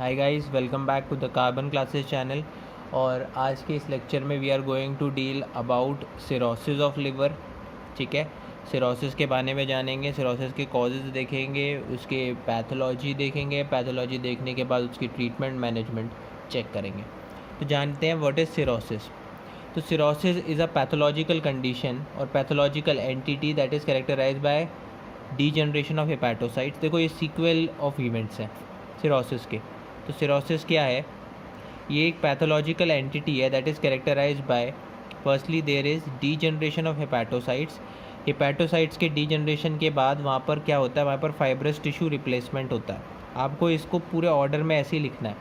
Hi guys, welcome back to the Carbon Classes channel. और आज के इस लेक्चर में we are going to deal about cirrhosis of liver. ठीक है, सिरोसिस के बारे में जानेंगे, सिरोसिस के कॉजेज़ देखेंगे, उसके पैथोलॉजी देखेंगे, पैथोलॉजी देखने के बाद उसकी ट्रीटमेंट मैनेजमेंट चेक करेंगे। तो जानते हैं व्हाट इज़ सिरोसिस। तो cirrhosis is a pathological condition और pathological entity that is characterized by degeneration of hepatocytes. देखो ये सीक्वल ऑफ इवेंट्स हैं सिरोसिस के। तो सिरोसिस क्या है? ये एक पैथोलॉजिकल एंटिटी है that is characterized by firstly there is degeneration of hepatocytes. Hepatocytes के डीजनरेशन के बाद वहाँ पर क्या होता है, वहाँ पर फाइब्रस टिश्यू रिप्लेसमेंट होता है। आपको इसको पूरे ऑर्डर में ऐसे ही लिखना है।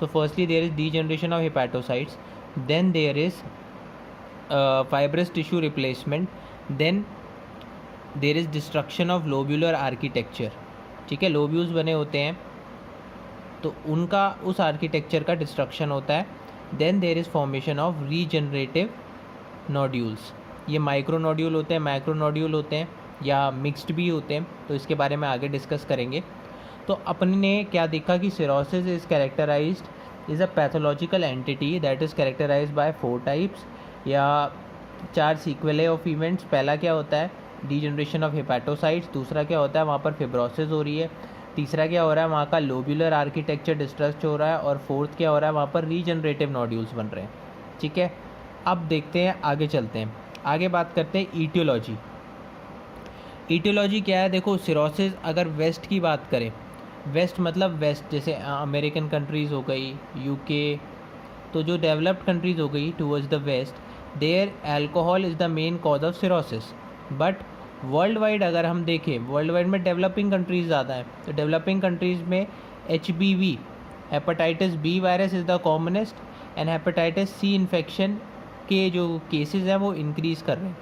So firstly there is degeneration of hepatocytes, then there is fibrous tissue replacement, then there is destruction of lobular architecture. ठीक है, लोब्यूल्स बने होते हैं तो उनका उस आर्किटेक्चर का डिस्ट्रक्शन होता है। Then there is formation of regenerative nodules. ये माइक्रो नोड्यूल होते हैं, मैक्रो नोड्यूल होते हैं या मिक्स्ड भी होते हैं, तो इसके बारे में आगे डिस्कस करेंगे। तो अपने ने क्या देखा कि cirrhosis is characterized is a pathological entity that is characterized by 4 types या 4 सीक्वले ऑफ इवेंट्स। पहला क्या होता है, डीजनरेशन ऑफ हेपेटोसाइट्स। दूसरा क्या होता है, वहाँ पर फिब्रोसिस हो रही है। तीसरा क्या हो रहा है, वहाँ का लोब्यूलर आर्किटेक्चर डिस्ट्रस्ट हो रहा है। और फोर्थ क्या हो रहा है, वहाँ पर रीजनरेटिव नोड्यूल्स बन रहे हैं। ठीक है, अब देखते हैं, आगे चलते हैं, आगे बात करते हैं ईटियोलॉजी। ईटियोलॉजी क्या है? देखो सिरोसिस अगर वेस्ट की बात करें, वेस्ट मतलब वेस्ट जैसे अमेरिकन कंट्रीज़ हो गई, यूके, तो जो डेवलप्ड कंट्रीज़ हो गई towards the west, there alcohol is the main cause of cirrhosis. But world wide अगर हम देखें, वर्ल्ड वाइड में डेवलपिंग कंट्रीज़ ज़्यादा हैं, तो डेवलपिंग कंट्रीज़ में HBV hepatitis B virus is the commonest and hepatitis C infection के जो केसेस हैं वो इंक्रीज़ कर रहे हैं।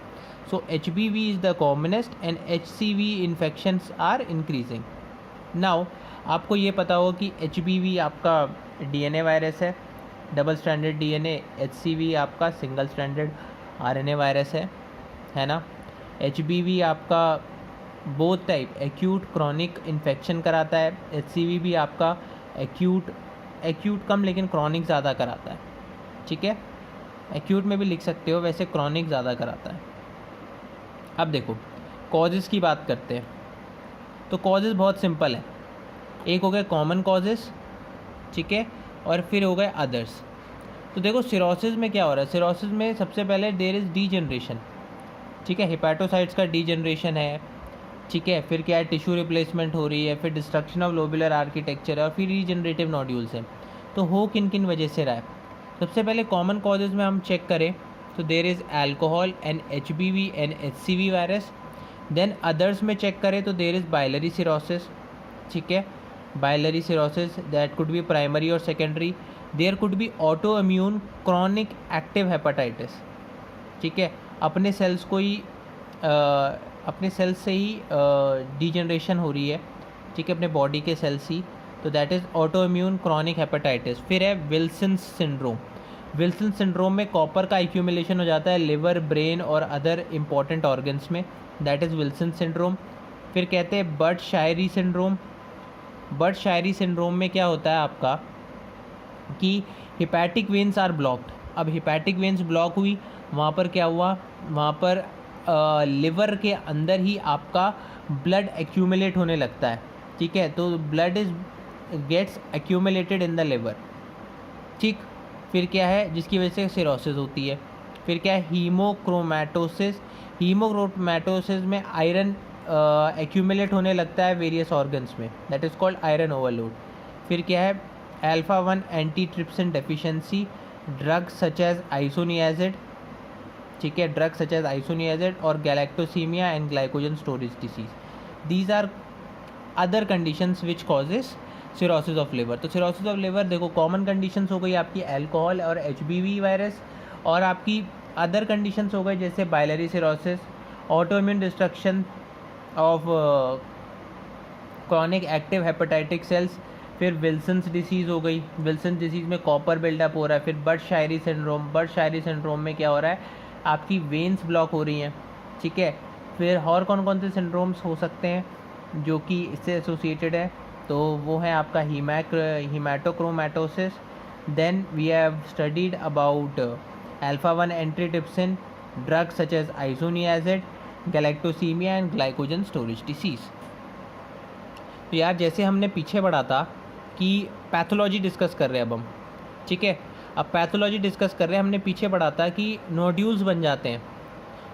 So HBV is the commonest and HCV infections are increasing. Now आपको ये पता हो कि HBV आपका DNA वायरस है, डबल स्ट्रैंडेड DNA। HCV आपका सिंगल स्ट्रैंडेड RNA वायरस है ना। HBV आपका both type acute chronic infection कराता है। HCV भी आपका एक्यूट कम लेकिन क्रॉनिक ज़्यादा कराता है। ठीक है, एक्यूट में भी लिख सकते हो, वैसे क्रॉनिक ज़्यादा कराता है। अब देखो कॉजेज़ की बात करते हैं। तो कॉजेज़ बहुत सिंपल है, एक हो गए कॉमन कॉजेज़, ठीक है, और फिर हो गए अदर्स। तो देखो सिरोसिस में क्या हो रहा है, सिरोसिस में सबसे पहले देयर इज़ डीजनरेशन। ठीक है, हेपेटोसाइट्स का डीजनरेशन है। ठीक है, फिर क्या है, टिश्यू रिप्लेसमेंट हो रही है, फिर डिस्ट्रक्शन ऑफ लोबुलर आर्किटेक्चर है, और फिर रीजनरेटिव नोड्यूल्स हैं। तो हो किन किन वजह से रहा है? सबसे पहले कॉमन कॉजेज़ में हम चेक करें तो there is alcohol and HBV and HCV virus. Then others में चेक करें तो देयर इज़ बाइलरी सिरोसिस। ठीक है, biliary cirrhosis that could be primary और secondary. There could be auto immune chronic active hepatitis. ठीक है, अपने सेल्स को ही अपने सेल्स से ही डीजनरेशन हो रही है। ठीक है, अपने बॉडी के सेल्स ही, तो that is auto immune chronic hepatitis. फिर है विल्सन्स सिंड्रोम। विल्सन सिंड्रोम में कॉपर का एक्यूमुलेशन हो जाता है लिवर, ब्रेन और अदर इम्पॉर्टेंट ऑर्गन्स में, दैट इज़ विल्सन सिंड्रोम। फिर कहते हैं Burt Chiari syndrome. Budd Chiari syndrome में क्या होता है आपका कि हिपैटिक वेन्स आर ब्लॉक्ड। अब हिपैटिक वेन्स ब्लॉक हुई, वहाँ पर क्या हुआ, वहाँ पर लिवर के अंदर ही आपका ब्लड एक्यूमुलेट होने लगता है। ठीक है, तो blood is gets accumulated in the liver. ठीक, फिर क्या है जिसकी वजह से सिरोसिस होती है। फिर क्या है, हीमोक्रोमैटोसिस। हीमोक्रोमैटोसिस में आयरन एक्यूमुलेट होने लगता है वेरियस ऑर्गन्स में, that is called iron overload. फिर क्या है, alpha one antitrypsin deficiency. Drugs such as isoniazid. ठीक है, ड्रग्स सच एज आइसोनियाजिड और galactosemia and glycogen storage disease. These are other conditions which causes cirrhosis of liver. तो cirrhosis of liver देखो common conditions हो गई आपकी अल्कोहल और HBV virus, और आपकी अदर कंडीशंस हो गई जैसे biliary cirrhosis, auto immune destruction of chronic active hepatitic cells. फिर विल्सन्स डिसीज़ हो गई, विल्सन डिसीज़ में कॉपर बिल्डअप हो रहा है। फिर Budd Chiari syndrome, Budd Chiari syndrome में क्या हो रहा है, आपकी वेन्स ब्लॉक हो रही हैं। ठीक है, फिर और कौन कौन से सिंड्रोम्स हो सकते हैं जो कि इससे एसोसिएटेड है, तो वो है आपका haemochromatosis. Then we have studied about alpha 1 antitrypsin, drugs such as isoniazid, galactosaemia and glycogen storage disease. तो यार जैसे हमने पीछे बढ़ा था कि पैथोलॉजी डिस्कस कर रहे हैं अब हम, ठीक है। अब पैथोलॉजी डिस्कस कर रहे हैं, हमने पीछे बढ़ा था कि नोड्यूल्स बन जाते हैं,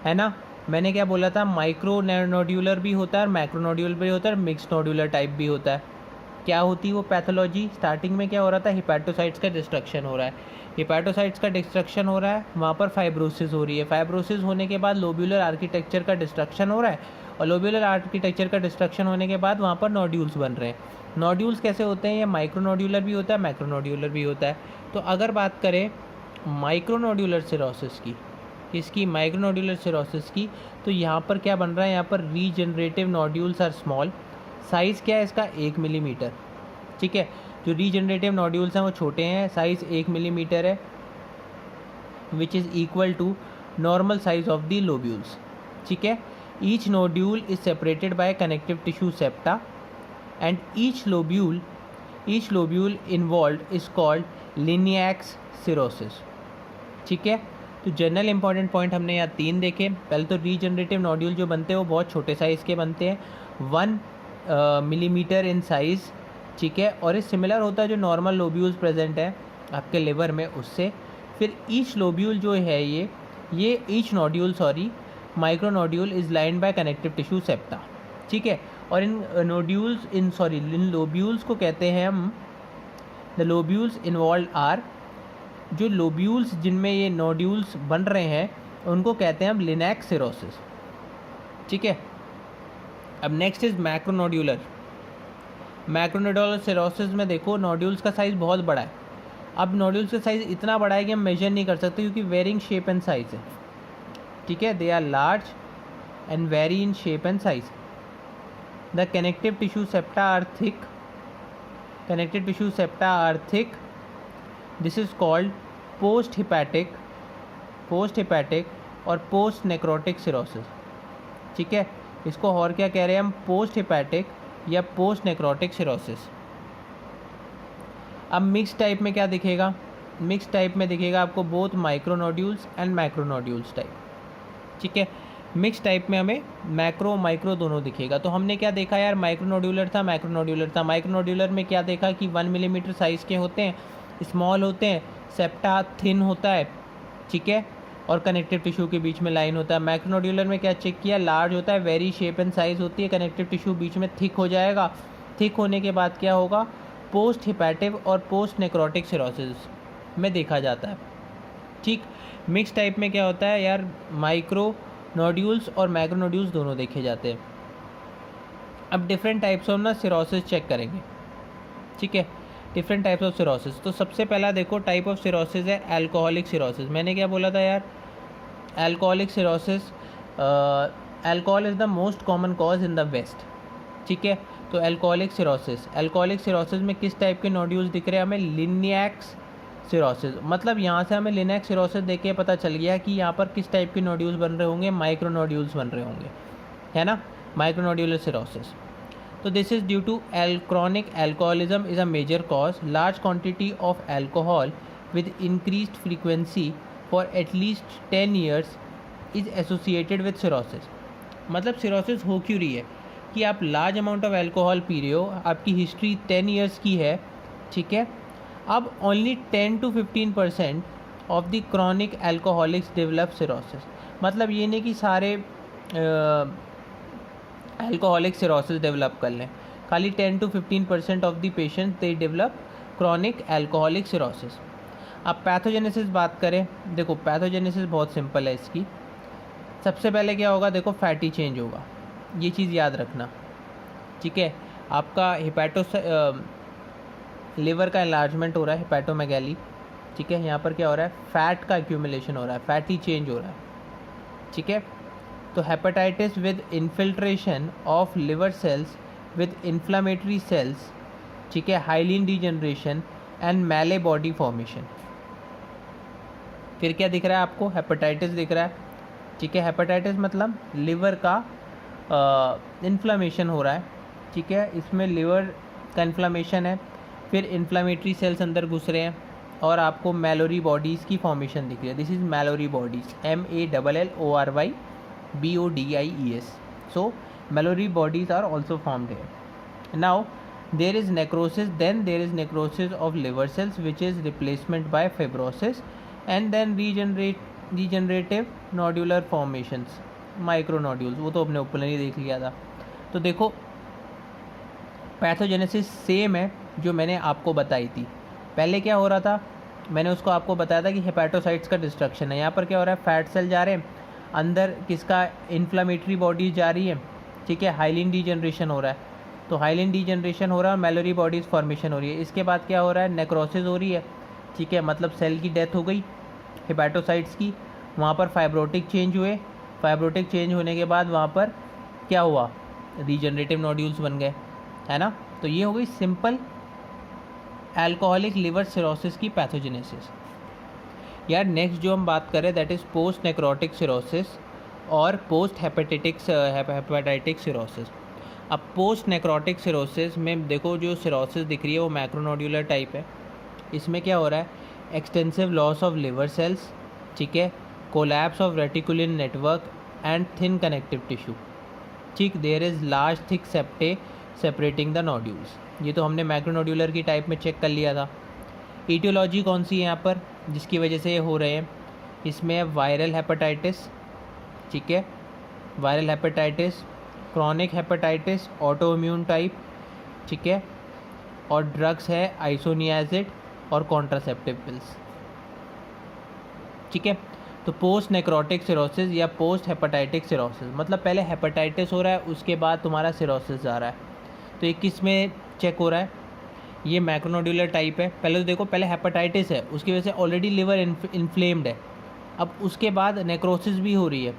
है ना। मैंने क्या बोला था, माइक्रो नोड्यूलर भी होता है और मैक्रो नोड्यूलर भी होता है और मिक्स नोड्यूलर टाइप भी होता है। क्या होती है वो पैथोलॉजी? स्टार्टिंग में क्या हो रहा था, हिपैटोसाइट्स का डिस्ट्रक्शन हो रहा है। हिपैटोसाइट्स का डिस्ट्रक्शन हो रहा है, वहाँ पर फाइब्रोसिस हो रही है। फाइब्रोसिस होने के बाद लोब्यूलर आर्किटेक्चर का डिस्ट्रक्शन हो रहा है, और लोब्यूलर आर्किटेक्चर का डिस्ट्रक्शन होने के बाद वहाँ पर नोड्यूल्स बन रहे हैं। नोड्यूल्स कैसे होते हैं? ये माइक्रो नोड्यूलर भी होता है, मैक्रो नोड्यूलर भी होता है। तो अगर बात करें माइक्रो नोड्यूलर सिरोसिस की, इसकी माइक्रो नोड्यूलर सिरोसिस की, तो यहाँ पर क्या बन रहा है, यहाँ पर regenerative nodules are small. Size क्या है इसका? 1 मिलीमीटर, ठीक है। जो रीजनरेटिव नोड्यूल्स हैं वो छोटे हैं, साइज़ 1 मिलीमीटर है, which is equal to normal size of the lobules, ठीक है। Each nodule is separated by connective tissue septa and each lobule involve is called Laennec's cirrhosis, ठीक है। तो जनरल इंपॉर्टेंट पॉइंट हमने यहाँ 3 देखे। पहले तो रीजनरेटिव नोड्यूल जो बनते हैं वो बहुत छोटे साइज़ के बनते हैं, 1 मिलीमीटर इन साइज़, ठीक है। और ये सिमिलर होता है जो नॉर्मल लोब्यूल्स प्रेजेंट है आपके लिवर में उससे। फिर ईच लोब्यूल जो है ये each nodule micro nodule is lined by connective tissue septa, ठीक है। और इन लोब्यूल्स को कहते हैं हम, द लोब्यूल्स इन्वॉल्व आर, जो लोब्यूल्स जिनमें ये नोड्यूल्स बन रहे हैं उनको कहते हैं हम लिनैक्स सिरोसिस, ठीक है। अब next is macro nodular cirrhosis में देखो नोड्यूल्स का साइज़ बहुत बड़ा है। अब नोड्यूल्स का साइज़ इतना बड़ा है कि हम मेजर नहीं कर सकते क्योंकि वेरिंग शेप एंड साइज़ है, ठीक है। They are large and vary in shape and size. The connective tissue septa are thick, this is called post hepatic और पोस्ट नेक्रोटिक सिरोसिस, ठीक है। इसको और क्या कह रहे हैं हम? पोस्ट हिपैटिक या पोस्ट नेक्रोटिक सिरोसिस। अब मिक्स टाइप में क्या दिखेगा? मिक्स टाइप में दिखेगा आपको both micro nodules and macro nodules type, ठीक है। मिक्स टाइप में हमें मैक्रो माइक्रो दोनों दिखेगा। तो हमने क्या देखा यार, माइक्रो नोड्यूलर था, मैक्रो नोड्यूलर था। माइक्रो नोड्यूलर में क्या देखा कि 1 मिलीमीटर साइज़ के होते हैं, स्मॉल होते हैं, सेप्टा थिन होता है, ठीक है, और कनेक्टिव टिश्यू के बीच में लाइन होता है। मैक्रो नोड्यूलर में क्या चेक किया, लार्ज होता है, वेरी शेप एंड साइज़ होती है, कनेक्टिव टिश्यू बीच में थिक हो जाएगा। थिक होने के बाद क्या होगा, पोस्ट हिपैटिव और पोस्ट नेक्रोटिक सिरोसिस में देखा जाता है, ठीक। मिक्स टाइप में क्या होता है यार, माइक्रो नोड्यूल्स और मैक्रो नोड्यूल्स दोनों देखे जाते हैं। अब डिफरेंट टाइप्स ऑफ ना सिरोसिस चेक करेंगे, ठीक है, डिफरेंट टाइप्स ऑफ सिरोसिस। तो सबसे पहला देखो टाइप ऑफ सिरोसिस है अल्कोहलिक सिरोसिस। मैंने क्या बोला था यार, alcoholic cirrhosis, alcohol is the most common cause in the west, ठीक है। तो अल्कोहलिक सिरोसिस में किस टाइप के नोड्यूल्स दिख रहे हैं हमें? लिनियक्स सिरोसिस। मतलब यहाँ से हमें लिनैक्स सिरोसिस देख के पता चल गया कि यहाँ पर किस टाइप के नोड्यूल्स बन रहे होंगे, माइक्रो नोड्यूल्स बन रहे होंगे, है ना, माइक्रो नोड्यूलर सिरोसिस। तो this is due to chronic alcoholism is a major cause. Large quantity of alcohol with increased frequency for at least 10 years is associated with cirrhosis. मतलब सिरोसिस हो क्यों रही है कि आप large amount of alcohol P रहे हो, आपकी हिस्ट्री 10 ईयर्स की है, ठीक है। अब only 10 to 15% of the chronic alcoholics develop cirrhosis. मतलब ये नहीं कि सारे अल्कोहलिक सिरोसिस डेवलप कर लें, खाली 10 to 15% of the patient they develop chronic alcoholic cirrhosis. अब पैथोजेनेसिस बात करें, देखो पैथोजेनेसिस बहुत सिंपल है इसकी। सबसे पहले क्या होगा, देखो फैटी चेंज होगा, ये चीज़ याद रखना, ठीक है। आपका लिवर का एनलार्जमेंट हो रहा है, हिपैटोमेगैली, ठीक है। यहाँ पर क्या हो रहा है, फैट का एक्यूमुलेशन हो रहा है, फैटी चेंज हो रहा है, ठीक है। तो hepatitis with infiltration of liver sales with inflammatory sales, ठीक है, हाइलिन डीजनरेशन एंड मैले बॉडी फॉर्मेशन। फिर क्या दिख रहा है आपको, हेपेटाइटिस दिख रहा है, ठीक है। हेपेटाइटिस मतलब लिवर का इन्फ्लामेशन हो रहा है, ठीक है। इसमें लिवर का इन्फ्लामेशन है, फिर इन्फ्लामेटरी सेल्स अंदर घुस रहे हैं और आपको मैलोरी बॉडीज़ की फॉर्मेशन दिख रही है. This is Mallory bodies, MALLORYBODIES. So Mallory bodies are also formed है. Now there is necrosis, then there is necrosis of liver cells which is replacement by fibrosis, and then regenerative nodular formations, micronodules. वो तो अपने ऊपर ही देख लिया था. तो देखो पैथोजेनेसिस सेम है जो मैंने आपको बताई थी. पहले क्या हो रहा था, मैंने उसको आपको बताया था कि हेपेटोसाइट्स का डिस्ट्रक्शन है. यहाँ पर क्या हो रहा है, फैट सेल जा रहे हैं अंदर, किसका, इन्फ्लामेटरी बॉडीज जा रही है, ठीक है, हाइलिन डीजनरेशन हो रहा है. तो हाइलिन डीजनरेशन हो रहा है और मैलोरी बॉडीज़ फॉर्मेशन हो रही है. इसके बाद क्या हो रहा है, नेक्रोसिस हो रही है, ठीक है, मतलब सेल की डेथ हो गई हेपेटोसाइट्स की. वहाँ पर फाइब्रोटिक चेंज हुए, फाइब्रोटिक चेंज होने के बाद वहाँ पर क्या हुआ, रीजनरेटिव नोड्यूल्स बन गए, है ना. तो ये हो गई सिंपल अल्कोहलिक लिवर सिरोसिस की पैथोजेनेसिस. यार नेक्स्ट जो हम बात करें that is post necrotic cirrhosis और पोस्ट हेपेटाइटिक सिरोसिस. अब पोस्ट नेक्रोटिक सिरोसिस में देखो जो सिरोसिस दिख रही है वो मैक्रोनोड्यूलर टाइप है. इसमें क्या हो रहा है, extensive loss of liver cells, ठीक है, collapse of reticulin network and thin connective tissue, ठीक. There is large thick septae separating the nodules. ये तो हमने मैक्रोनोड्यूलर की टाइप में चेक कर लिया था. ईटियोलॉजी कौन सी है यहाँ पर जिसकी वजह से ये हो रहे हैं, इसमें वायरल हेपेटाइटिस, ठीक है, viral hepatitis, chronic hepatitis, auto immune type, ठीक है, और ड्रग्स है आइसोनियाजिड और कॉन्ट्रासेप्टिव पिल्स, ठीक है. तो पोस्ट नेक्रोटिक सिरोसिस या पोस्ट हेपेटाइटिक सिरोसिस मतलब पहले हेपेटाइटिस हो रहा है उसके बाद तुम्हारा सिरोसिस आ रहा है. तो ये किस में चेक हो रहा है, ये मैक्रोनोड्यूलर टाइप है. पहले तो देखो, पहले हेपेटाइटिस है, उसकी वजह से ऑलरेडी लिवर इन्फ्लेम्ड है. अब उसके बाद नेक्रोसिस भी हो रही है,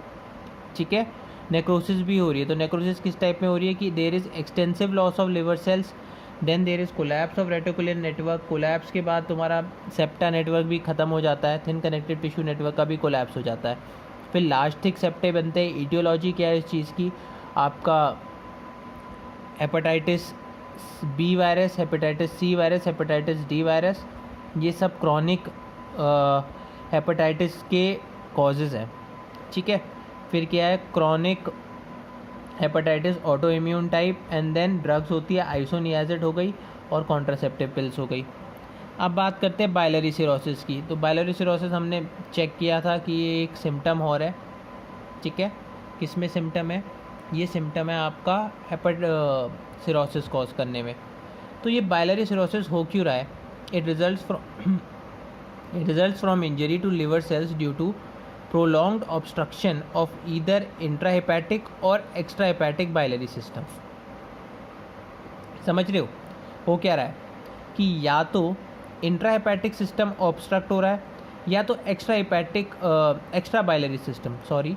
ठीक है, नेक्रोसिस भी हो रही है. तो नेक्रोसिस किस टाइप में हो रही है कि there is extensive loss of liver cells, then there is collapse of reticulin network. Collapse के बाद तुम्हारा सेप्टा नेटवर्क भी ख़त्म हो जाता है, थिन कनेक्टिव टिश्यू नेटवर्क का भी कोलैप्स हो जाता है. फिर लार्ज थिक सेप्टे बनते हैं. ईटियोलॉजी क्या है इस चीज़ की, आपका hepatitis B virus, hepatitis C virus, hepatitis D virus, ये सब क्रॉनिक हेपेटाइटिस के कॉजेज़ हैं, ठीक है. फिर क्या है, chronic hepatitis auto immune type, and then drugs होती है, आइसोनियाजिड हो गई और कॉन्ट्रासेप्टिव पिल्स हो गई. अब बात करते हैं बाइलरी सिरोसिस की. तो बाइलरी सिरोसिस हमने चेक किया था कि ये एक सिम्टम और है, ठीक है. किस में सिम्टम है, ये सिम्टम है आपका सिरोसिस कॉज करने में. तो ये बाइलरी सिरोसिस हो क्यों रहा है, it results from injury to liver cells due to prolonged obstruction of either intrahepatic और extrahepatic biliary system. समझ रहे हो क्या रहा है कि या तो इंट्राहेपेटिक सिस्टम ऑब्स्ट्रक्ट हो रहा है या तो एक्स्ट्रा बाइलरी सिस्टम, सॉरी,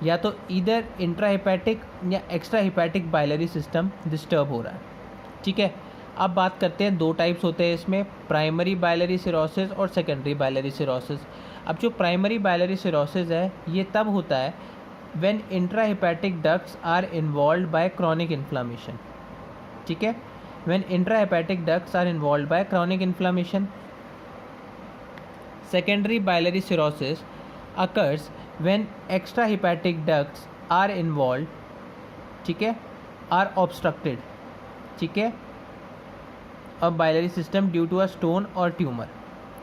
या तो इधर इंट्राहेपेटिक या एक्स्ट्राहेपेटिक बाइलरी सिस्टम डिस्टर्ब हो रहा है, ठीक है. अब बात करते हैं, दो टाइप्स होते हैं इसमें, प्राइमरी बाइलरी सिरोसिस और सेकेंडरी बाइलरी सिरोसिस. अब जो प्राइमरी बाइलरी सिरोसिस है ये तब होता है when intrahepatic ducts are involved by chronic inflammation, ठीक है, when intrahepatic ducts are involved by chronic inflammation. Secondary biliary cirrhosis occurs when extrahepatic ducts are involved, ठीक है, आर ऑब्स्ट्रक्टेड, ठीक है, अब biliary system due to a stone और tumour.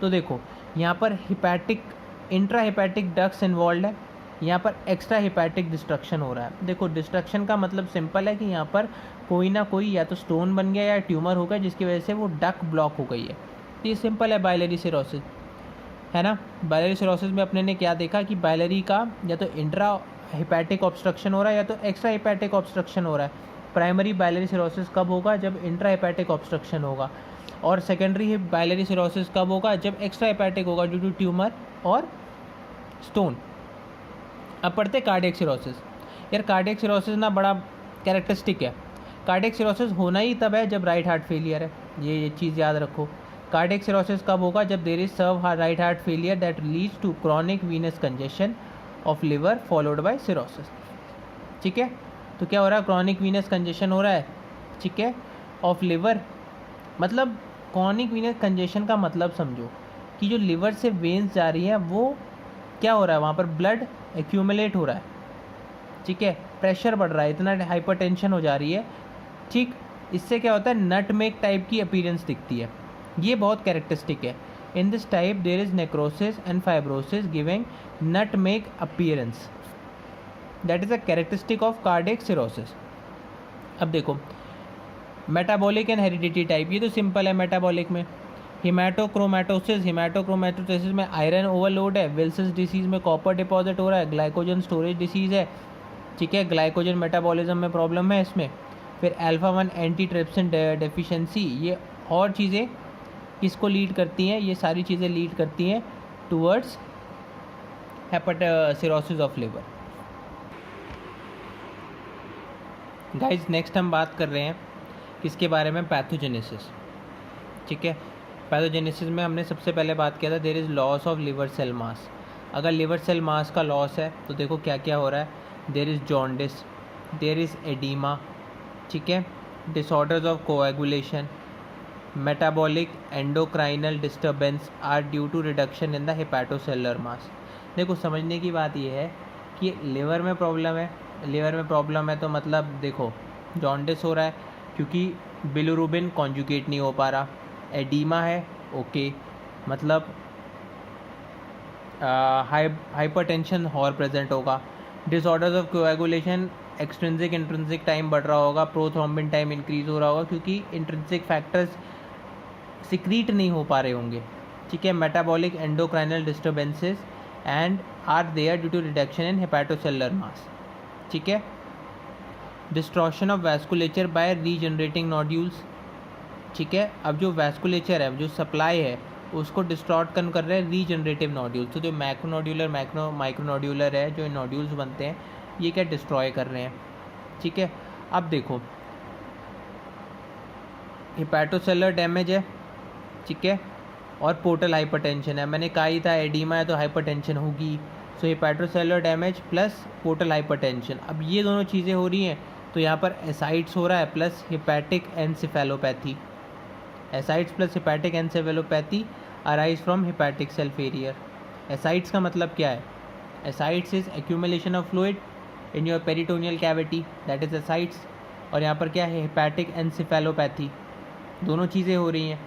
तो देखो यहाँ पर हिपैटिक इंट्राहेपेटिक डक्ट्स इन्वॉल्व है, यहाँ पर एक्स्ट्रा हिपैटिक डिस्ट्रक्शन हो रहा है. देखो डिस्ट्रक्शन का मतलब सिंपल है कि यहाँ पर कोई ना कोई या तो स्टोन बन गया या ट्यूमर हो गया जिसकी वजह से वो डक ब्लॉक हो गई है. तो ये सिंपल है बाइलरी सिरोसिस, है ना. बाइलरी सिरोसिस में अपने ने क्या देखा कि बाइलरी का या तो इंट्रा हिपैटिक ऑब्स्ट्रक्शन हो रहा है या तो एक्स्ट्रा हिपैटिक ऑब्स्ट्रक्शन हो रहा है. प्राइमरी बाइलरी सिरोसिस कब होगा, जब इंट्रा हिपैटिक ऑब्स्ट्रक्शन होगा, और सेकेंडरी बाइलरी सिरोसिस कब होगा, जब एक्स्ट्रा हेपेटिक होगा ड्यू टू ट्यूमर और स्टोन. अब पढ़ते कार्डियक सिरोसिस. यार कार्डियक सिरोसिस ना बड़ा कैरेक्टरिस्टिक है. कार्डियक सिरोसिस होना ही तब है जब राइट हार्ट फेलियर है, ये चीज़ याद रखो. कार्डियक सिरोसिस कब होगा, जब there is severe right heart failure that leads to chronic venous congestion of liver followed by cirrhosis, ठीक है. तो क्या हो रहा है, क्रॉनिक वीनस कंजेशन हो रहा है, ठीक है, ऑफ लिवर मतलब कॉर्निक वीनस कंजेशन का मतलब समझो कि जो लिवर से वेन्स जा रही है वो क्या हो रहा है, वहाँ पर ब्लड एक्यूमुलेट हो रहा है, ठीक है, प्रेशर बढ़ रहा है, इतना हाइपरटेंशन हो जा रही है, ठीक। इससे क्या होता है, नटमेग टाइप की अपीयरेंस दिखती है, ये बहुत कैरेक्टरिस्टिक है। In this type there is necrosis and fibrosis giving nutmeg appearance, that is a characteristic of cardiac cirrhosis. अब देखो मेटाबॉलिक एंड हेरिडिटी टाइप, ये तो सिंपल है। मेटाबॉलिक में हिमेटोक्रोमेटोसिस में आयरन ओवरलोड है, विल्सन्स डिसीज़ में कॉपर डिपॉजिट हो रहा है, ग्लाइकोजन स्टोरेज डिसीज़ है, ठीक है, ग्लाइकोजन मेटाबॉलिज्म में प्रॉब्लम है इसमें। फिर अल्फा 1 एंटी ट्रिप्सिन डेफिशिएंसी, ये और चीज़ें किसको लीड करती हैं, ये सारी चीज़ें लीड करती हैं towards cirrhosis of liver. Guys next हम बात कर रहे हैं किसके बारे में, पैथोजेनेसिस, ठीक है। पैथोजेनेसिस में हमने सबसे पहले बात किया था there is loss of liver cell mass. अगर लिवर सेल मास का लॉस है तो देखो क्या क्या हो रहा है, there is jaundice, there is oedema, ठीक है, disorders of coagulation, metabolic endocrinal disturbance are due to reduction in the hepatocellular mass. देखो समझने की बात यह है कि लिवर में प्रॉब्लम है, लिवर में प्रॉब्लम है तो मतलब देखो जॉन्डिस हो रहा है क्योंकि बिलिरुबिन कॉन्जुगेट नहीं हो पा रहा, एडीमा है, ओके, मतलब हाइपरटेंशन और प्रेजेंट होगा, disorders of coagulation, extrinsic intrinsic time बढ़ रहा होगा, प्रोथ्रोम्बिन टाइम इंक्रीज हो रहा होगा क्योंकि इंट्रिंसिक फैक्टर्स सिक्रीट नहीं हो पा रहे होंगे, ठीक है। Metabolic endocrinal disturbances and are there due to reduction in hepatocellular mass, ठीक है। Distortion of vasculature by regenerating nodules, ठीक है। अब जो वैस्कुलेचर है, जो सप्लाई है, उसको डिस्ट्रॉट कर रहे हैं रीजनरेटिव नोड्यूल्स। तो जो मैक्रोनोड्यूलर माइक्रोनोड्यूलर है, जो नोड्यूल्स बनते हैं, ये क्या डिस्ट्रॉय कर रहे हैं, ठीक है। अब देखो हेपाटोसेलुलर डैमेज है, ठीक है, और पोर्टल हाइपरटेंशन है। मैंने कहा ही था एडीमा है तो हाइपरटेंशन होगी, so hepatocellular damage plus portal hypertension. अब ये दोनों चीज़ें हो रही हैं तो यहाँ पर एसाइड्स हो रहा है plus hepatic encephalopathy, ascites plus hepatic encephalopathy arise from hepatic cell failure. Ascites का मतलब क्या है, ascites is accumulation of fluid in your peritoneal cavity, that is ascites. और यहाँ पर क्या है, हेपेटिक एनसेफेलोपैथी, दोनों चीज़ें हो रही हैं,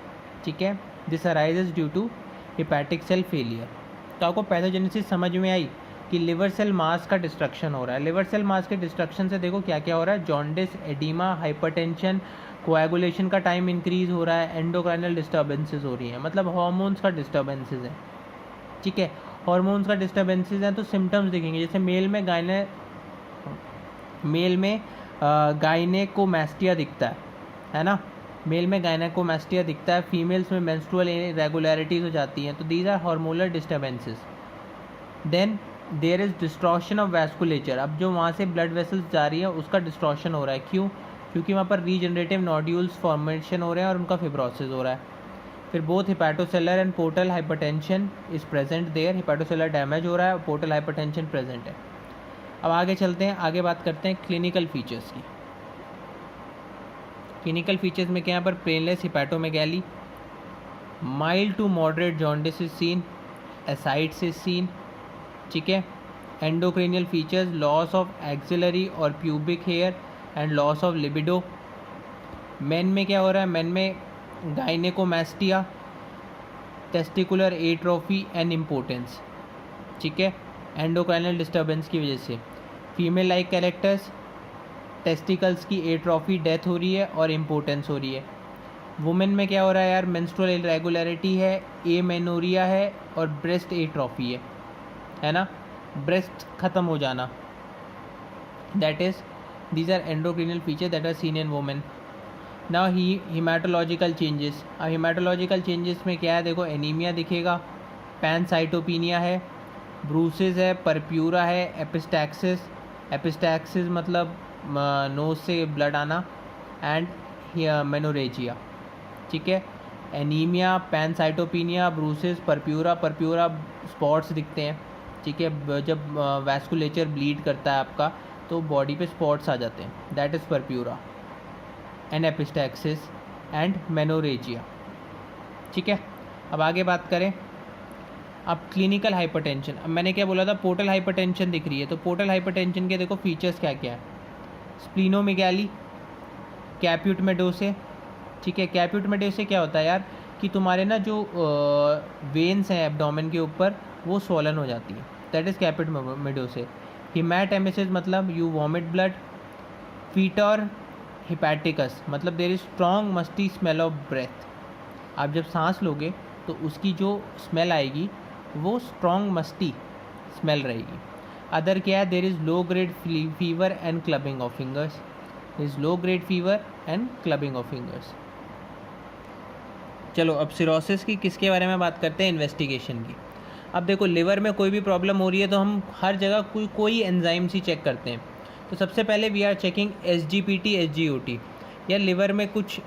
ठीक है। This arises due to hepatic cell failure. तो आपको पैथोजेनेसिस समझ में आई कि लिवर सेल मास का डिस्ट्रक्शन हो रहा है। लिवर सेल मास के डिस्ट्रक्शन से देखो क्या क्या हो रहा है, जॉन्डिस, एडीमा, हाइपरटेंशन, कोएगुलेशन का टाइम इंक्रीज हो रहा है, एंडोक्राइनल डिस्टर्बेंसेस हो रही हैं, मतलब हार्मोन्स का डिस्टर्बेंसेस है, ठीक है। हार्मोन्स का डिस्टर्बेंसेस हैं तो सिम्टम्स दिखेंगे, जैसे मेल में गायनेकोमैस्टिया दिखता है ना, मेल में गायनेकोमैस्टिया दिखता है, फीमेल्स में मेंस्ट्रुअल इरेगुलरिटीज हो जाती हैं, तो these are hormonal disturbances. Then there is distortion of vasculature, अब जो वहाँ से ब्लड वेसल्स जा रही है उसका डिस्ट्रॉशन हो रहा है, क्यों, क्योंकि वहाँ पर रीजनरेटिव नोड्यूल्स फॉर्मेशन हो रहे हैं और उनका फिब्रोसिस हो रहा है। फिर both hepatocellular and portal hypertension is present there, hepatocellular damage हो रहा है और पोर्टल हाइपरटेंशन प्रेजेंट है। अब आगे चलते हैं, आगे बात करते हैं क्लिनिकल फीचर्स की। क्लिनिकल फीचर्स में क्या, यहाँ पर painless hepatomegaly, mild to moderate jaundice is seen, ascites is seen, ठीक है। Endocrinal features, loss of axillary और pubic hair and loss of libido. Men में क्या हो रहा है, मेन में gynaecomastia, testicular atrophy and importance, ठीक है, एंडोक्राइनल डिस्टर्बेंस की वजह से। फीमेल लाइक कैरेक्टर्स, टेस्टिकल्स की एट्रोफी, डेथ हो रही है और इम्पोर्टेंस हो रही है। वुमेन में क्या हो रहा है यार, मेंस्ट्रुअल इरेगुलरिटी है, एमेनोरिया है और ब्रेस्ट एट्रोफी है ना, ब्रेस्ट ख़त्म हो जाना, that is these are endocrinal feature that are seen in women. Now haematological changes, अब हीमेटोलॉजिकल चेंजेस में क्या है, देखो एनीमिया दिखेगा, पैनसाइटोपिनिया है, ब्रूसिस है, परप्यूरा है, एपिस्टैक्सिस, एपिस्टैक्सिस मतलब नोज से ब्लड आना, एंड मेनोरेजिया, ठीक है। Anaemia, pancytopenia, bruises, purpura, purpura spots दिखते हैं, ठीक है, जब वैस्कुलेचर ब्लीड करता है आपका तो बॉडी पे स्पॉट्स आ जाते हैं, that is purpura. And epistaxis, and menorrhagia. ठीक है, अब आगे बात करें। अब क्लिनिकल हाइपरटेंशन, अब मैंने क्या बोला था, पोर्टल हाइपरटेंशन दिख रही है, तो पोर्टल हाइपरटेंशन के देखो फीचर्स क्या क्या है। Splenomegaly, caput medusae. ठीक है, कैप्यूट मेडोसे क्या होता है यार कि तुम्हारे ना जो वेन्स हैं एब्डोमेन के ऊपर वो स्वॉलन हो जाती है, दैट इज़ कैप्यूट मेडोसे। हिमैटेमेसिस मतलब you vomit blood. Fetor hepaticus मतलब there is strong musty smell of breath. आप जब सांस लोगे तो उसकी जो स्मेल आएगी वो स्ट्रॉन्ग मस्टी स्मेल रहेगी। अदर क्या है, there is low grade fever and clubbing of fingers. Is low grade fever and clubbing of fingers. चलो अब सिरोसिस की किसके बारे में बात करते हैं, इन्वेस्टिगेशन की। अब देखो लिवर में कोई भी प्रॉब्लम हो रही है तो हम हर जगह कोई एंजाइम सी चेक करते हैं। तो सबसे पहले we are checking SGPT SGOT, या लिवर में कुछ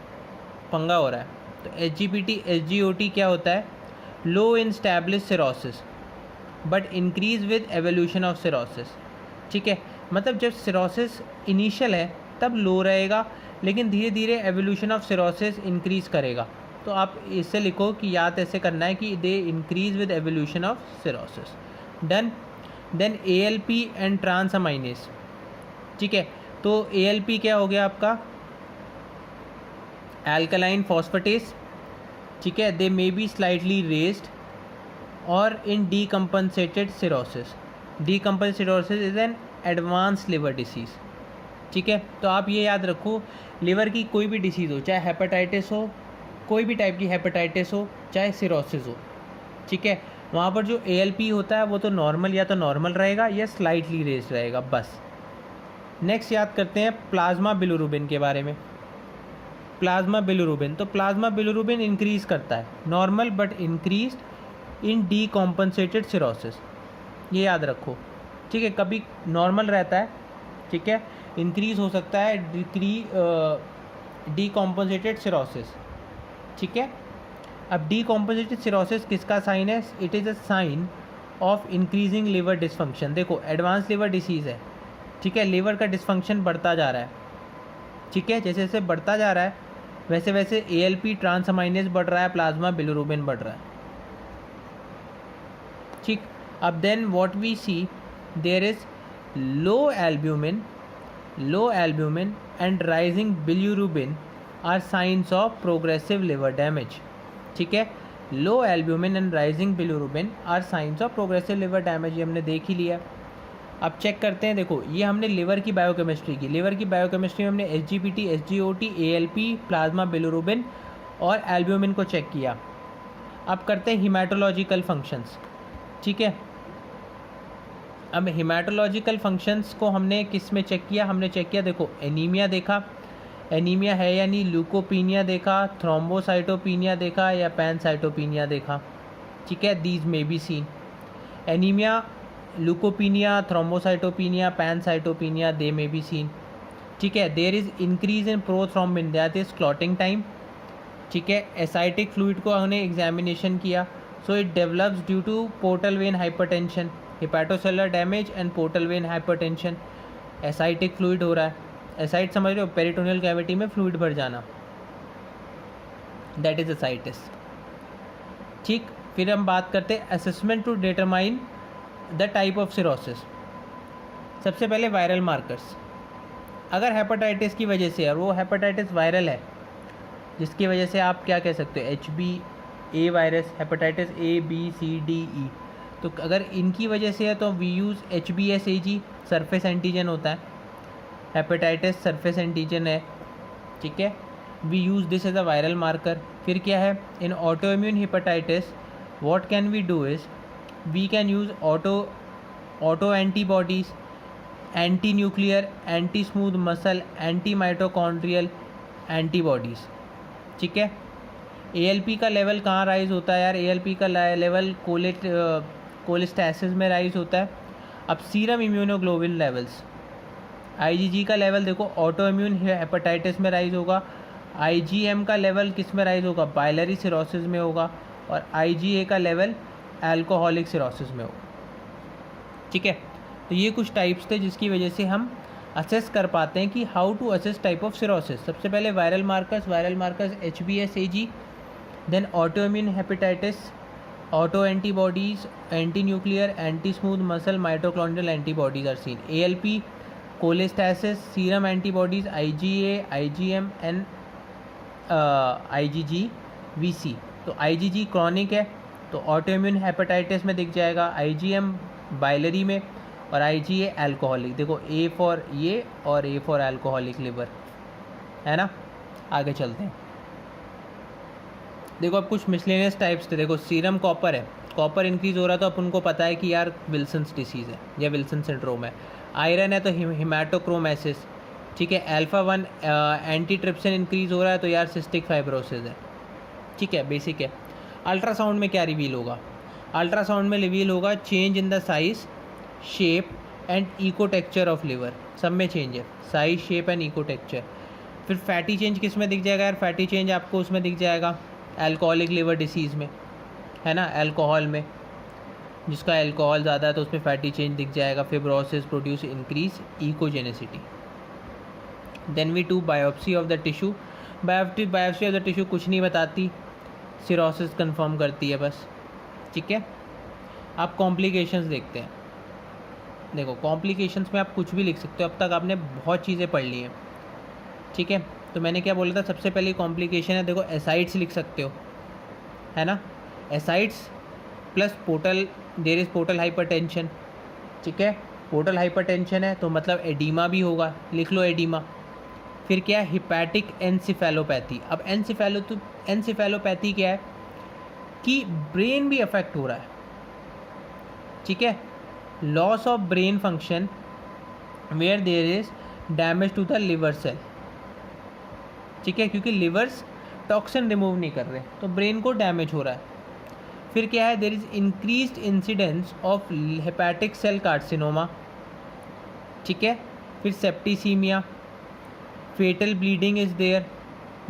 पंगा हो रहा है। तो SGPT SGOT क्या होता है, low in established cirrhosis but increase with evolution of cirrhosis. ठीक है, मतलब जब सिरोसिस इनिशियल है तब लो रहेगा, लेकिन धीरे धीरे एवोल्यूशन ऑफ सिरोसिस इंक्रीज करेगा। तो आप इससे लिखो कि याद ऐसे करना है कि they increase with evolution of cirrhosis. Done. Then ALP and transaminase. ठीक है, तो ALP क्या हो गया आपका, एल्कलाइन फॉस्फेटेस। ठीक है, they may be slightly raised और in decompensated cirrhosis. Decompensated cirrhosis is an advance liver disease. ठीक है, तो आप ये याद रखो, लिवर की कोई भी डिसीज़ हो, चाहे हेपेटाइटिस हो, कोई भी टाइप की हेपेटाइटिस हो, चाहे सिरोसिस हो, ठीक है, वहाँ पर जो ALP होता है वो तो नॉर्मल या तो नॉर्मल रहेगा या स्लाइटली रेज्ड रहेगा, बस। नेक्स्ट याद करते हैं प्लाज्मा बिलिरुबिन के बारे में। प्लाज्मा बिलिरुबिन, तो प्लाज्मा बिलिरुबिन इंक्रीज़ करता है, normal but increased in decompensated cirrhosis, ये याद रखो। ठीक है, कभी नॉर्मल रहता है, ठीक है, इंक्रीज़ हो सकता है डीकॉम्पनसेटेड सिरोसिस। ठीक है, अब डीकॉम्पनसेटेड सिरोसिस किसका साइन है, it is a sign of increasing liver dysfunction. देखो एडवांस लिवर डिसीज़ है, ठीक है, लिवर का डिसफंक्शन बढ़ता जा रहा है। ठीक है, जैसे जैसे बढ़ता जा रहा है वैसे वैसे ALP ट्रांसअमाइनेस बढ़ रहा है, प्लाज्मा बिलिरुबिन बढ़ रहा है। ठीक, अब then what we see, there is low albumin and rising bilirubin are signs of progressive liver damage. ठीक है, low albumin and rising bilirubin are signs of progressive liver damage, ये हमने देख ही लिया। अब चेक करते हैं, देखो ये हमने लिवर की बायोकेमिस्ट्री की। लिवर की बायोकेमिस्ट्री में हमने SGPT SGOT ALP plasma bilirubin और एल्ब्यूमिन को चेक किया। अब करते हैं हिमेटोलॉजिकल फंक्शंस। ठीक है, अब हिमेटोलॉजिकल फंक्शंस को हमने किस में चेक किया, हमने चेक किया, देखो एनीमिया देखा, एनीमिया है या नहीं, ल्यूकोपीनिया देखा, थ्रोम्बोसाइटोपीनिया देखा या पैनसाइटोपीनिया देखा। ठीक है, these may be seen. Anaemia, leukopenia, thrombocytopenia, pancytopenia, they may be seen. ठीक है, there is increase in prothrombin, that is clotting time. ठीक है, एसाइटिक फ्लूइड को हमने एग्जामिनेशन किया, so it develops due to portal vein hypertension, hepatocellular damage and portal vein hypertension. Ascitic fluid हो रहा है, एसाइट समझ रहे हो, पेरिटोनियल कैविटी में फ्लूइड भर जाना, दैट इज एसाइटिस। ठीक, फिर हम बात करते हैं assessment to determine the type of cirrhosis. सबसे पहले वायरल मार्कर्स, अगर हेपेटाइटिस की वजह से, और वो हेपेटाइटिस वायरल है जिसकी वजह से आप क्या कह सकते हो, HbA virus, hepatitis A B C D E, तो अगर इनकी वजह से है तो we use HBsAg, surface antigen होता है, हेपेटाइटिस सरफेस एंटीजन है। ठीक है, we use this as a viral marker. फिर क्या है, in autoimmune hepatitis what can we do is we can use auto antibodies, anti nuclear, anti smooth muscle, anti mitochondrial antibodies. ठीक है, ALP का level कहाँ राइज होता है यार, ALP का लेवल कोलेस्टेसिस में राइज होता है। अब सीरम इम्यूनोग्लोबिन लेवल्स, IgG का लेवल देखो ऑटो इम्यून हेपेटाइटिस में राइज होगा, IgM का लेवल किस में राइज होगा, बाइलरी सिरोसिस में होगा, और IgA का लेवल अल्कोहलिक सिरोसिस में होगा। ठीक है, तो ये कुछ टाइप्स थे जिसकी वजह से हम असेस कर पाते हैं कि how to assess type of cirrhosis. सबसे पहले viral markers HBsAg, then auto immune hepatitis, auto antibodies, anti nuclear, anti smooth muscle, mitochondrial antibodies are seen. ALP, cholestasis, serum antibodies, IgA, IgM and IgG, VC। तो IgG chronic है तो auto immune hepatitis में दिख जाएगा, IgM biliary में, और IgA alcoholic. देखो A for ये और A फॉर अल्कोहलिक लिवर, है ना। आगे चलते हैं। देखो अब कुछ मिसलेनियस टाइप्स थे। देखो सीरम कॉपर है, कॉपर इंक्रीज हो रहा तो अपन को पता है कि यार विल्सन्स डिसीज़ है या विल्सन सिंड्रोम है। आयरन है तो हिमाटोक्रोमेसिस, ठीक है। अल्फा 1 एंटी ट्रिप्सिन इंक्रीज हो रहा है तो यार सिस्टिक फाइब्रोसिस है, ठीक है, बेसिक है। अल्ट्रासाउंड में क्या रिवील होगा? अल्ट्रासाउंड में रिवील होगा change in the size, shape and echo texture of liver. सब में चेंज है, size, shape and echo texture. फिर फैटी चेंज किस में दिख जाएगा यार? फैटी चेंज आपको उसमें दिख जाएगा अल्कोहलिक लिवर डिसीज़ में, है ना, अल्कोहल में। जिसका अल्कोहल ज़्यादा है तो उसमें फैटी चेंज दिख जाएगा। Fibrosis produce increase echogenicity. Then we to biopsy of the tissue. Biopsy of the tissue कुछ नहीं बताती, सिरोसिस कंफर्म करती है बस, ठीक है। आप कॉम्प्लिकेशंस देखते हैं। देखो कॉम्प्लिकेशंस में आप कुछ भी लिख सकते हो, अब तक आपने बहुत चीज़ें पढ़ ली हैं, ठीक है। तो मैंने क्या बोला था, सबसे पहली कॉम्प्लिकेशन है, देखो एसाइड्स लिख सकते हो, है ना। Ascites plus portal, there is portal hypertension, ठीक है। पोर्टल हाइपरटेंशन है तो मतलब एडीमा भी होगा, लिख लो एडीमा। फिर क्या है? हिपैटिक एनसिफेलोपैथी। अब एनसिफेलोपैथी क्या है कि ब्रेन भी अफेक्ट हो रहा है, ठीक है। Loss of brain function where there is damage to the liver cell, ठीक है, क्योंकि लिवर्स टॉक्सिन रिमूव नहीं कर रहे तो ब्रेन को डैमेज हो रहा है। फिर क्या है? There is increased incidence of hepatic cell carcinoma, ठीक है। फिर septicaemia, fatal bleeding is there,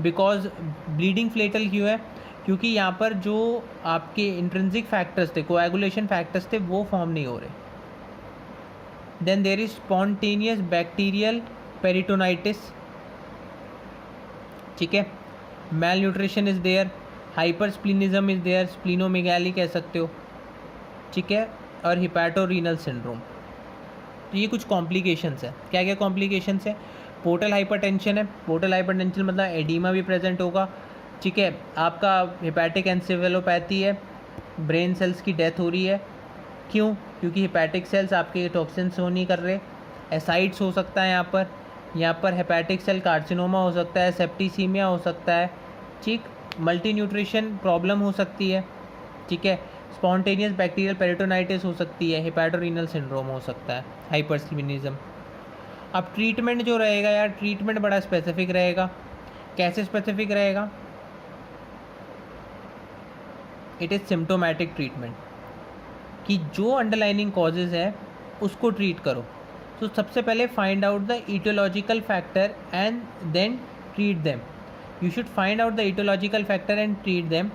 because bleeding fatal क्यों है? क्योंकि यहाँ पर जो आपके इंट्रिंसिक फैक्टर्स थे, कोएगुलेशन फैक्टर्स थे, वो फॉर्म नहीं हो रहे। Then there is spontaneous bacterial peritonitis, ठीक है। Malnutrition is there, hypersplenism is there, splenomegaly कह सकते हो, ठीक है, और हिपैटोरीनल सिंड्रोम। तो ये कुछ कॉम्प्लिकेशंस है। क्या क्या कॉम्प्लिकेशंस है? पोर्टल हाइपरटेंशन है, पोर्टल हाइपरटेंशन मतलब एडीमा भी प्रेजेंट होगा, ठीक है। आपका हिपैटिक एनसेफेलोपैथी है, ब्रेन सेल्स की डेथ हो रही है, क्यों? क्योंकि हिपैटिक सेल्स आपके टॉक्सिन शो नहीं कर रहे। एसाइड्स हो सकता है यहाँ पर हेपेटिक सेल कार्सिनोमा हो सकता है, सेप्टिसीमिया हो सकता है, ठीक। मल्टी न्यूट्रिशन प्रॉब्लम हो सकती है, ठीक है। स्पॉन्टेनियस बैक्टीरियल पेरिटोनाइटिस हो सकती है, हिपैटोरीनल सिंड्रोम हो सकता है, हाइपरस्प्लिनिज्म। अब ट्रीटमेंट जो रहेगा यार, ट्रीटमेंट बड़ा स्पेसिफिक रहेगा। कैसे स्पेसिफिक रहेगा? इट इज़ सिम्टोमेटिक ट्रीटमेंट, कि जो अंडरलाइनिंग कॉजेज़ है उसको ट्रीट करो। तो सबसे पहले find out the aetiological factor and then treat them. You should find out the aetiological factor and treat them.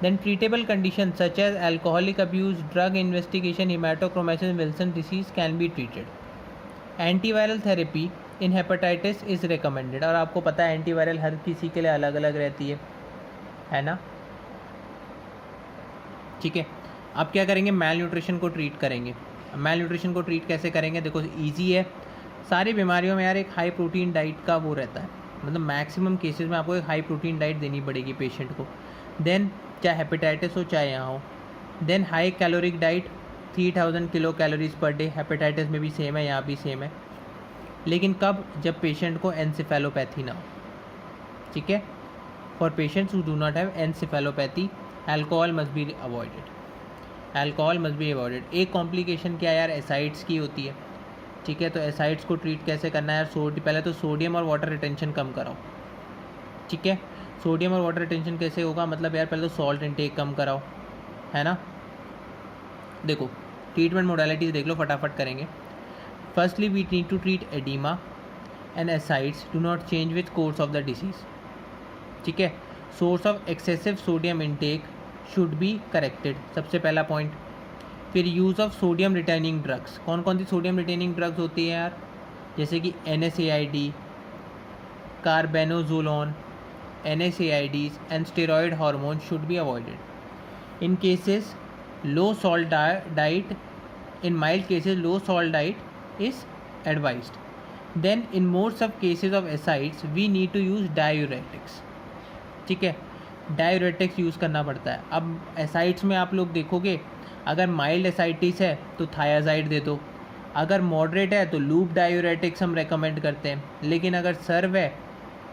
Then treatable condition such as alcoholic abuse, drug investigation, haemochromatosis, Wilson disease can be treated. Antiviral therapy in hepatitis is recommended. और आपको पता है antiviral हर किसी के लिए अलग अलग रहती है ना, ठीक है। अब क्या करेंगे? मैल न्यूट्रिशन को ट्रीट करेंगे। मैल न्यूट्रिशन को ट्रीट कैसे करेंगे? देखो ईजी है। सारी बीमारियों में यार एक हाई प्रोटीन डाइट का वो रहता है, मतलब मैक्सिमम केसेस में आपको एक हाई प्रोटीन डाइट देनी पड़ेगी पेशेंट को। देन चाहे हेपेटाइटिस हो चाहे यहाँ हो। Then high caloric diet, 3000 kilo calories per day. Hepatitis में भी सेम है, यहाँ भी सेम है, लेकिन कब? जब पेशेंट को एनसेफेलोपैथी ना हो, ठीक है। For patients who do not have encephalopathy, alcohol must be avoided, alcohol must be avoided. एक कॉम्प्लिकेशन क्या यार? एसाइड्स की होती है, ठीक है। तो एसाइड्स को ट्रीट कैसे करना है यार? पहले तो सोडियम और वाटर रिटेंशन कम कराओ, ठीक है। सोडियम और वाटर रिटेंशन कैसे होगा? मतलब यार पहले तो सॉल्ट इंटेक कम कराओ, है ना। देखो ट्रीटमेंट मोडालिटीज़ देख लो, फटाफट करेंगे। Firstly we need to treat oedema and ascites do not change with course of the disease, ठीक है। Source of excessive sodium intake should be corrected, सबसे पहला पॉइंट। फिर use of sodium retaining drugs. कौन कौन सी सोडियम रिटेनिंग ड्रग्स होती है यार? जैसे कि NSAID, कार्बेनोजोलोन, NSAIDs and steroid hormones should be avoided. In cases, low salt diet, in mild cases, low salt diet is advised. Then in most of cases of ascites, we need to use diuretics. ठीक है, diuretics use करना पड़ता है. अब एसाइड्स में आप लोग देखोगे, अगर माइल्ड एसाइटिस है तो थायाजाइड दे दो, अगर मॉडरेट है तो लूप डायूरेटिक्स हम रेकमेंड करते हैं. लेकिन अगर सर्व है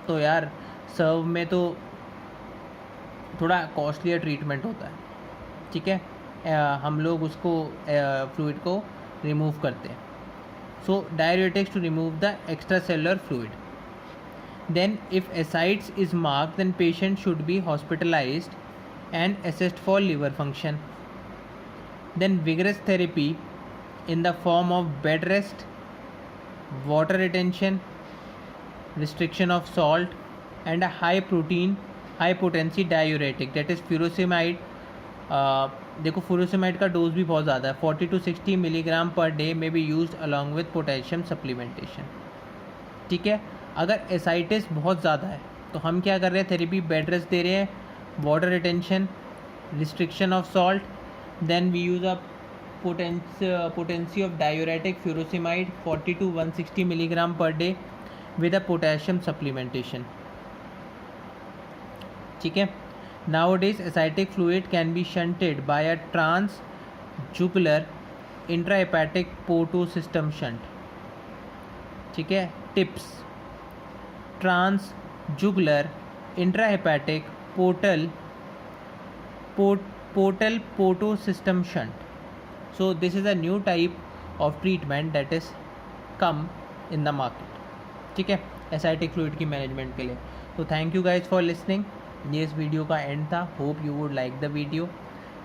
तो यार सर्व में तो थोड़ा कॉस्टलियर ट्रीटमेंट होता है. ठीक है, हम लोग उसको फ्लूइड को रिमूव करते हैं. So diuretics to remove the extracellular fluid. Then if ascites is marked, then patient should be hospitalized and assessed for liver function. Then vigorous therapy in the form of bed rest, water retention, restriction of salt, and a high protein, high potency diuretic, that is furosemide. देखो furosemide का dose भी बहुत ज़्यादा है, 40 to 60 milligram per day में B use along with potassium supplementation. ठीक है, अगर एसाइटिस बहुत ज़्यादा है तो हम क्या कर रहे हैं, थेरेपी बेड रेस्ट दे रहे हैं, water retention, restriction of salt, then we use a potency of diuretic furosemide 40 to 160 milligram per day with a potassium supplementation. ठीक है, nowadays ascitic fluid can be shunted by a transjugular intrahepatic porto system shunt. ठीक है, TIPS: transjugular intrahepatic portal porto system shunt. So this is a new type of treatment that is come in the market. ठीक है, ascitic fluid की management के लिए. तो thank you guys for listening. ये इस वीडियो का एंड था. Hope you would like the video.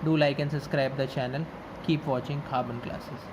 Do like and subscribe the channel. Keep watching खाबन क्लासेस.